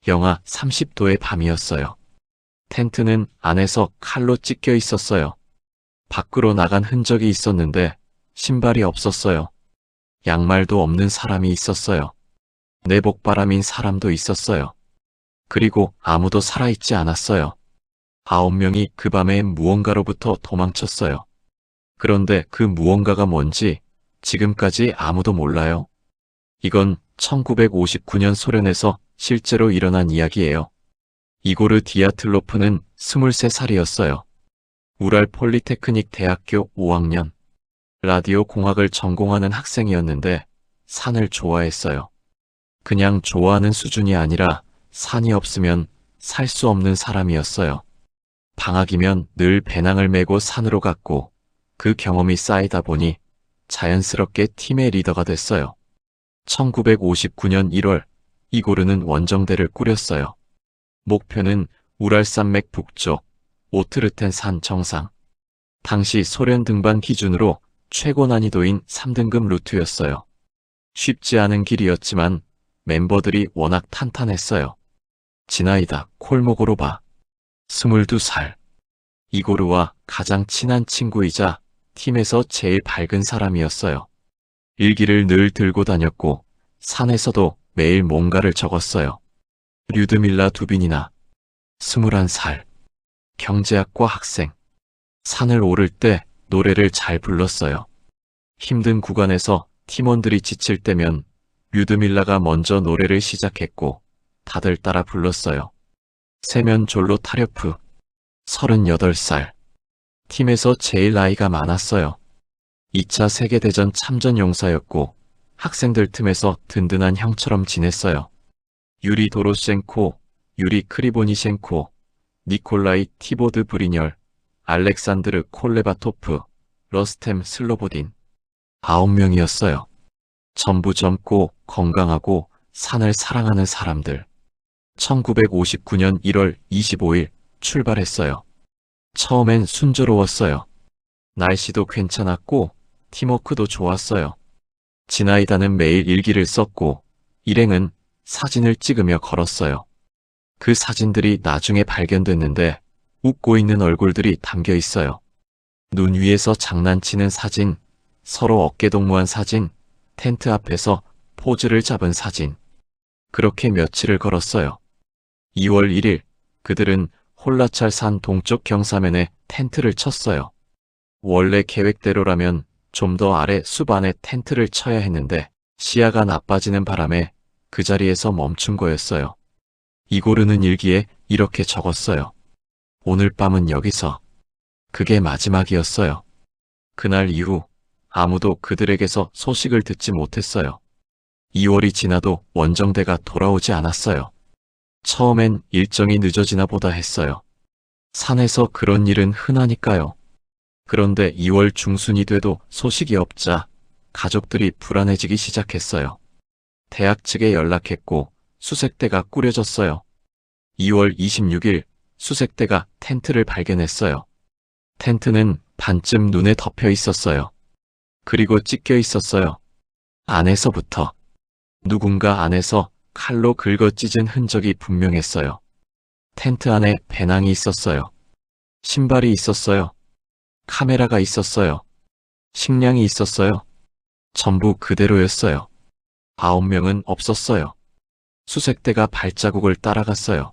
영하 30도의 밤이었어요. 텐트는 안에서 칼로 찢겨 있었어요. 밖으로 나간 흔적이 있었는데 신발이 없었어요. 양말도 없는 사람이 있었어요. 내복바람인 사람도 있었어요. 그리고 아무도 살아있지 않았어요. 9명이 그 밤에 무언가로부터 도망쳤어요. 그런데 그 무언가가 뭔지 지금까지 아무도 몰라요. 이건 1959년 소련에서 실제로 일어난 이야기예요. 이고르 디아틀로프는 23살이었어요. 우랄 폴리테크닉 대학교 5학년 라디오 공학을 전공하는 학생이었는데 산을 좋아했어요. 그냥 좋아하는 수준이 아니라 산이 없으면 살 수 없는 사람이었어요. 방학이면 늘 배낭을 메고 산으로 갔고 그 경험이 쌓이다 보니 자연스럽게 팀의 리더가 됐어요. 1959년 1월 이고르는 원정대를 꾸렸어요. 목표는 우랄산맥 북쪽 오트르텐 산 정상. 당시 소련 등반 기준으로 최고 난이도인 3등급 루트였어요. 쉽지 않은 길이었지만 멤버들이 워낙 탄탄했어요. 지나이다 콜모고로바 22살. 이고르와 가장 친한 친구이자 팀에서 제일 밝은 사람이었어요. 일기를 늘 들고 다녔고 산에서도 매일 뭔가를 적었어요. 류드밀라 두빈이나 21살. 경제학과 학생. 산을 오를 때 노래를 잘 불렀어요. 힘든 구간에서 팀원들이 지칠 때면 류드밀라가 먼저 노래를 시작했고 다들 따라 불렀어요. 세면 졸로 타려프 38살. 팀에서 제일 나이가 많았어요. 2차 세계대전 참전 용사였고 학생들 틈에서 든든한 형처럼 지냈어요. 유리 도로셴코, 유리 크리보니셴코, 니콜라이 티보드 브리뇰, 알렉산드르 콜레바토프, 러스템 슬로보딘 9명이었어요. 전부 젊고 건강하고 산을 사랑하는 사람들. 1959년 1월 25일 출발했어요. 처음엔 순조로웠어요. 날씨도 괜찮았고 팀워크도 좋았어요. 지나이다는 매일 일기를 썼고 일행은 사진을 찍으며 걸었어요. 그 사진들이 나중에 발견됐는데 웃고 있는 얼굴들이 담겨 있어요. 눈 위에서 장난치는 사진, 서로 어깨동무한 사진, 텐트 앞에서 포즈를 잡은 사진. 그렇게 며칠을 걸었어요. 2월 1일 그들은 홀라찰 산 동쪽 경사면에 텐트를 쳤어요. 원래 계획대로라면 좀 더 아래 숲 안에 텐트를 쳐야 했는데 시야가 나빠지는 바람에 그 자리에서 멈춘 거였어요. 이고르는 일기에 이렇게 적었어요. 오늘 밤은 여기서. 그게 마지막이었어요. 그날 이후 아무도 그들에게서 소식을 듣지 못했어요. 2월이 지나도 원정대가 돌아오지 않았어요. 처음엔 일정이 늦어지나 보다 했어요. 산에서 그런 일은 흔하니까요. 그런데 2월 중순이 돼도 소식이 없자 가족들이 불안해지기 시작했어요. 대학 측에 연락했고 수색대가 꾸려졌어요. 2월 26일 수색대가 텐트를 발견했어요. 텐트는 반쯤 눈에 덮여 있었어요. 그리고 찢겨 있었어요. 안에서부터. 누군가 안에서 칼로 긁어 찢은 흔적이 분명했어요. 텐트 안에 배낭이 있었어요. 신발이 있었어요. 카메라가 있었어요. 식량이 있었어요. 전부 그대로였어요. 9명은 없었어요. 수색대가 발자국을 따라갔어요.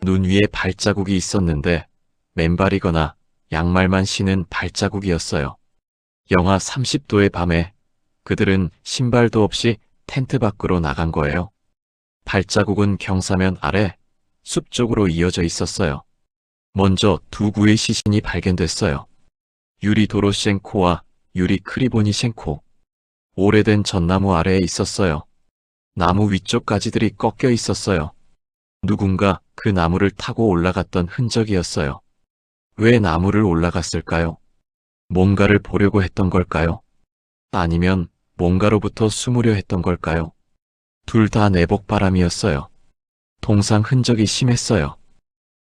눈 위에 발자국이 있었는데 맨발이거나 양말만 신은 발자국이었어요. 영하 30도의 밤에 그들은 신발도 없이 텐트 밖으로 나간 거예요. 발자국은 경사면 아래 숲 쪽으로 이어져 있었어요. 먼저 두 구의 시신이 발견됐어요. 유리 도로셴코와 유리 크리보니셴코. 오래된 전나무 아래에 있었어요. 나무 위쪽 가지들이 꺾여 있었어요. 누군가 그 나무를 타고 올라갔던 흔적이었어요. 왜 나무를 올라갔을까요? 뭔가를 보려고 했던 걸까요? 아니면 뭔가로부터 숨으려 했던 걸까요? 둘 다 내복바람이었어요. 동상 흔적이 심했어요.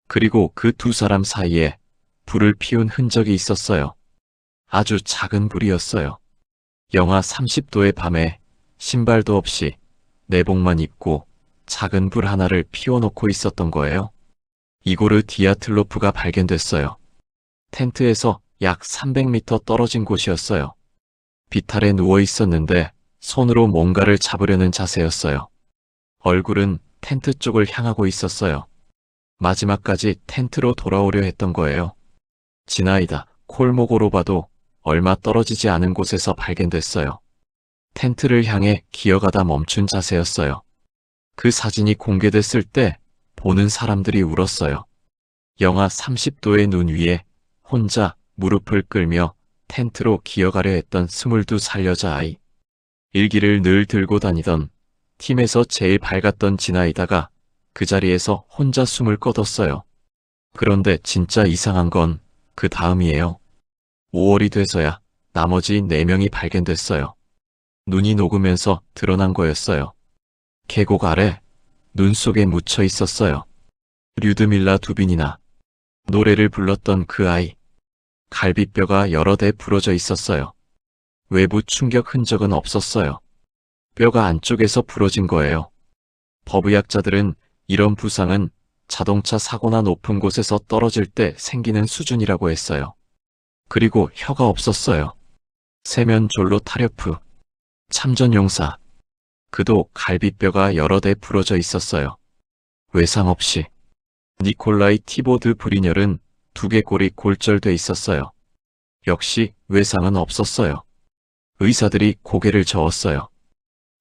그리고 그 두 사람 사이에 불을 피운 흔적이 있었어요. 아주 작은 불이었어요. 영하 30도의 밤에 신발도 없이 내복만 입고 작은 불 하나를 피워놓고 있었던 거예요. 이고르 디아틀로프가 발견됐어요. 텐트에서 약 300m 떨어진 곳이었어요. 비탈에 누워 있었는데 손으로 뭔가를 잡으려는 자세였어요. 얼굴은 텐트 쪽을 향하고 있었어요. 마지막까지 텐트로 돌아오려 했던 거예요. 지나이다 콜목으로 봐도 얼마 떨어지지 않은 곳에서 발견됐어요. 텐트를 향해 기어가다 멈춘 자세였어요. 그 사진이 공개됐을 때 보는 사람들이 울었어요. 영하 30도의 눈 위에 혼자 무릎을 끌며 텐트로 기어가려 했던 22살 여자아이. 일기를 늘 들고 다니던 팀에서 제일 밝았던 지나이다가 그 자리에서 혼자 숨을 거뒀어요. 그런데 진짜 이상한 건 그 다음이에요. 5월이 돼서야 나머지 4명이 발견됐어요. 눈이 녹으면서 드러난 거였어요. 계곡 아래 눈 속에 묻혀 있었어요. 류드밀라 두빈이나 노래를 불렀던 그 아이. 갈비뼈가 여러 대 부러져 있었어요. 외부 충격 흔적은 없었어요. 뼈가 안쪽에서 부러진 거예요. 법의학자들은 이런 부상은 자동차 사고나 높은 곳에서 떨어질 때 생기는 수준이라고 했어요. 그리고 혀가 없었어요. 세면 졸로 타려프. 참전용사. 그도 갈비뼈가 여러 대 부러져 있었어요. 외상 없이. 니콜라이 티보드 브리녀는 두개골이 골절돼 있었어요. 역시 외상은 없었어요. 의사들이 고개를 저었어요.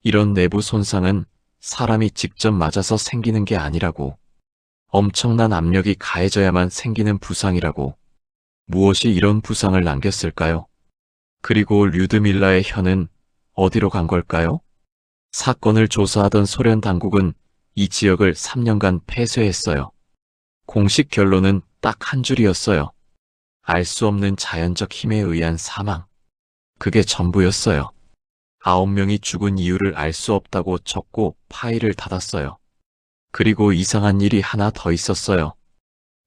이런 내부 손상은 사람이 직접 맞아서 생기는 게 아니라고. 엄청난 압력이 가해져야만 생기는 부상이라고. 무엇이 이런 부상을 남겼을까요? 그리고 류드밀라의 혀는 어디로 간 걸까요? 사건을 조사하던 소련 당국은 이 지역을 3년간 폐쇄했어요. 공식 결론은 딱 한 줄이었어요. 알 수 없는 자연적 힘에 의한 사망. 그게 전부였어요. 9명이 죽은 이유를 알 수 없다고 적고 파일을 닫았어요. 그리고 이상한 일이 하나 더 있었어요.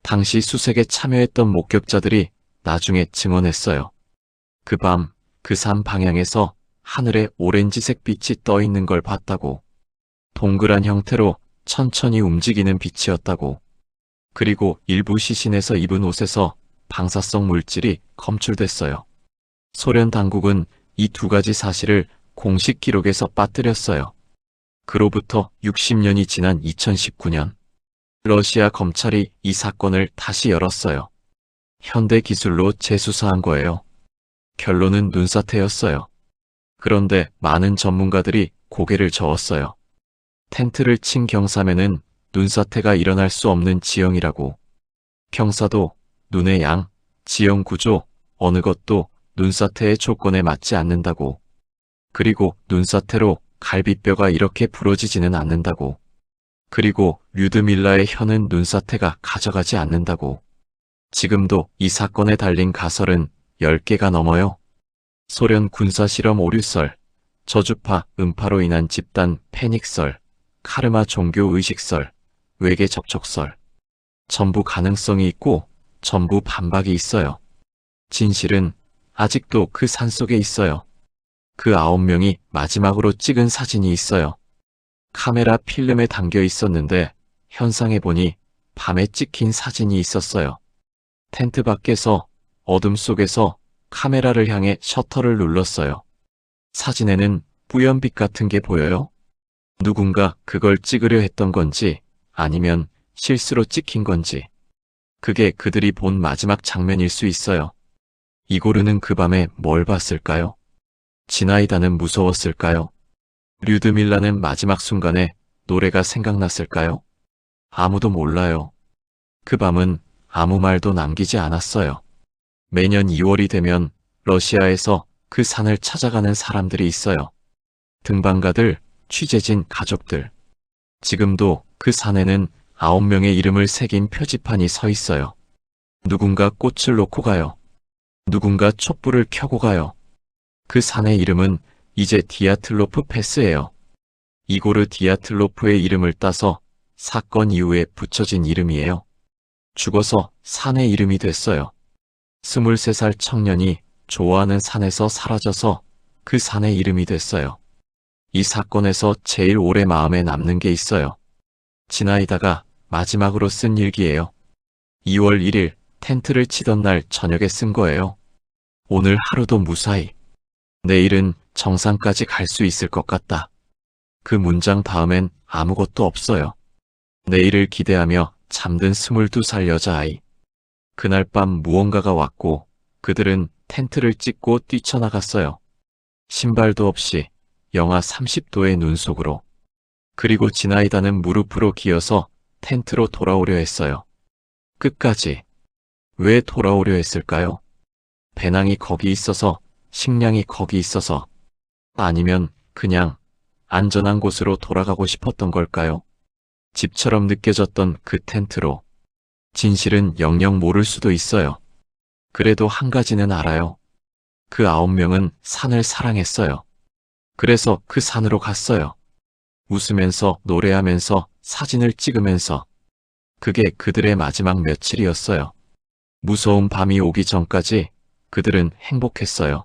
당시 수색에 참여했던 목격자들이 나중에 증언했어요. 그 밤, 그 산 방향에서 하늘에 오렌지색 빛이 떠 있는 걸 봤다고. 동그란 형태로 천천히 움직이는 빛이었다고. 그리고 일부 시신에서 입은 옷에서 방사성 물질이 검출됐어요. 소련 당국은 이 2가지 사실을 공식 기록에서 빠뜨렸어요. 그로부터 60년이 지난 2019년, 러시아 검찰이 이 사건을 다시 열었어요. 현대 기술로 재수사한 거예요. 결론은 눈사태였어요. 그런데 많은 전문가들이 고개를 저었어요. 텐트를 친 경사면은 눈사태가 일어날 수 없는 지형이라고. 경사도, 눈의 양, 지형 구조, 어느 것도 눈사태의 조건에 맞지 않는다고. 그리고 눈사태로 갈비뼈가 이렇게 부러지지는 않는다고. 그리고 류드밀라의 혀는 눈사태가 가져가지 않는다고. 지금도 이 사건에 달린 가설은 10개가 넘어요. 소련 군사실험 오류설, 저주파, 음파로 인한 집단 패닉설, 카르마 종교의식설, 외계 접촉설. 전부 가능성이 있고 전부 반박이 있어요. 진실은 아직도 그 산속에 있어요. 그 9명이 마지막으로 찍은 사진이 있어요. 카메라 필름에 담겨 있었는데 현상해 보니 밤에 찍힌 사진이 있었어요. 텐트 밖에서 어둠 속에서 카메라를 향해 셔터를 눌렀어요. 사진에는 뿌연빛 같은 게 보여요. 누군가 그걸 찍으려 했던 건지 아니면 실수로 찍힌 건지. 그게 그들이 본 마지막 장면일 수 있어요. 이고르는 그 밤에 뭘 봤을까요? 지나이다는 무서웠을까요? 류드밀라는 마지막 순간에 노래가 생각났을까요? 아무도 몰라요. 그 밤은 아무 말도 남기지 않았어요. 매년 2월이 되면 러시아에서 그 산을 찾아가는 사람들이 있어요. 등반가들, 취재진, 가족들. 지금도 그 산에는 9명의 이름을 새긴 표지판이 서 있어요. 누군가 꽃을 놓고 가요. 누군가 촛불을 켜고 가요. 그 산의 이름은 이제 디아틀로프 패스예요. 이고르 디아틀로프의 이름을 따서 사건 이후에 붙여진 이름이에요. 죽어서 산의 이름이 됐어요. 23살 청년이 좋아하는 산에서 사라져서 그 산의 이름이 됐어요. 이 사건에서 제일 오래 마음에 남는 게 있어요. 지나이다가 마지막으로 쓴 일기예요. 2월 1일 텐트를 치던 날 저녁에 쓴 거예요. 오늘 하루도 무사히. 내일은 정상까지 갈 수 있을 것 같다. 그 문장 다음엔 아무것도 없어요. 내일을 기대하며 잠든 22살 여자아이. 그날 밤 무언가가 왔고 그들은 텐트를 찍고 뛰쳐나갔어요. 신발도 없이 영하 30도의 눈 속으로. 그리고 지나이다는 무릎으로 기어서 텐트로 돌아오려 했어요. 끝까지. 왜 돌아오려 했을까요? 배낭이 거기 있어서, 식량이 거기 있어서, 아니면 그냥 안전한 곳으로 돌아가고 싶었던 걸까요? 집처럼 느껴졌던 그 텐트로. 진실은 영영 모를 수도 있어요. 그래도 한 가지는 알아요. 그 9명은 산을 사랑했어요. 그래서 그 산으로 갔어요. 웃으면서 노래하면서 사진을 찍으면서. 그게 그들의 마지막 며칠이었어요. 무서운 밤이 오기 전까지 그들은 행복했어요.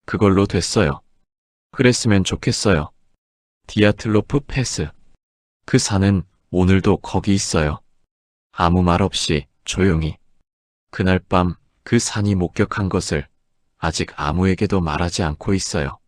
그걸로 됐어요. 그랬으면 좋겠어요. 디아틀로프 패스. 그 산은 오늘도 거기 있어요. 아무 말 없이 조용히. 그날 밤 그 산이 목격한 것을 아직 아무에게도 말하지 않고 있어요.